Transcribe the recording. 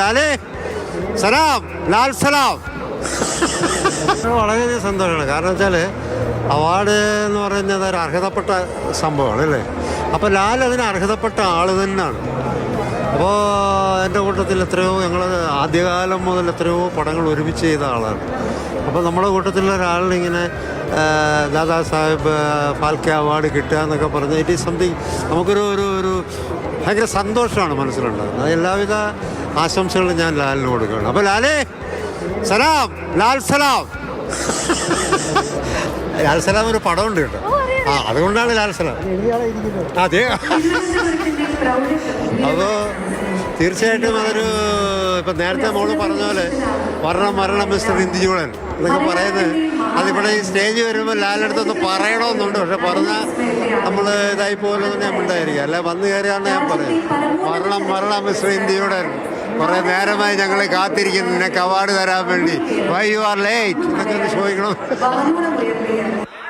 ലാലേ സലാം, ലാൽ സലാം. വളരെയധികം സന്തോഷമാണ്. കാരണം വെച്ചാൽ അവാർഡ് എന്ന് പറയുന്നത് ഒരു അർഹതപ്പെട്ട സംഭവമാണ് അല്ലേ. അപ്പോൾ ലാൽ അതിന് അർഹതപ്പെട്ട ആൾ തന്നെയാണ്. അപ്പോൾ എൻ്റെ കൂട്ടത്തിൽ എത്രയോ ഞങ്ങൾ ആദ്യകാലം മുതൽ എത്രയോ പടങ്ങൾ ഒരുമിച്ച് ചെയ്ത ആളാണ്. അപ്പോൾ നമ്മുടെ കൂട്ടത്തിലുള്ള ഒരാളിനിങ്ങനെ ദാദാ സാഹിബ് ഫാൽക്കെ അവാർഡ് കിട്ടുക എന്നൊക്കെ പറഞ്ഞാൽ ഇറ്റ് ഈസ് സംതിങ് നമുക്കൊരു ഒരു ഒരു ഭയങ്കര സന്തോഷമാണ് മനസ്സിലുണ്ടാകുന്നത്. എല്ലാവിധ ആശംസകളും ഞാൻ ലാലിന് കൊടുക്കുകയാണ്. അപ്പോൾ ലാലേ സലാം, ലാൽ സലാം. ലാൽ സലാം ഒരു പടമുണ്ട് കേട്ടോ. അതുകൊണ്ടാണ് ലാൽ സലാം. അതെ. അപ്പോൾ തീർച്ചയായിട്ടും അതൊരു ഇപ്പം നേരത്തെ മോള് പറഞ്ഞ പോലെ മരണം മിസ്റ്റർ ഇന്ത്യചൂടൻ എന്നൊക്കെ പറയുന്നത് അതിവിടെ ഈ സ്റ്റേജ് വരുമ്പോൾ ലാലെടുത്തൊന്ന് പറയണമെന്നുണ്ട്. പക്ഷെ പറഞ്ഞാൽ നമ്മൾ ഇതായി പോലെന്ന് ഞാൻ ഉണ്ടായിരിക്കും. അല്ല വന്നു കയറിയാണെന്ന് ഞാൻ പറയും. മരണം മിസ്റ്റർ ഇന്ത്യചൂടൻ, കുറേ നേരമായി ഞങ്ങൾ കാത്തിരിക്കുന്നു നിനക്ക് അവാർഡ് തരാൻ വേണ്ടി. വൈ യു ആർ ലേറ്റ് എന്നൊക്കെ ഒന്ന് ചോദിക്കണം.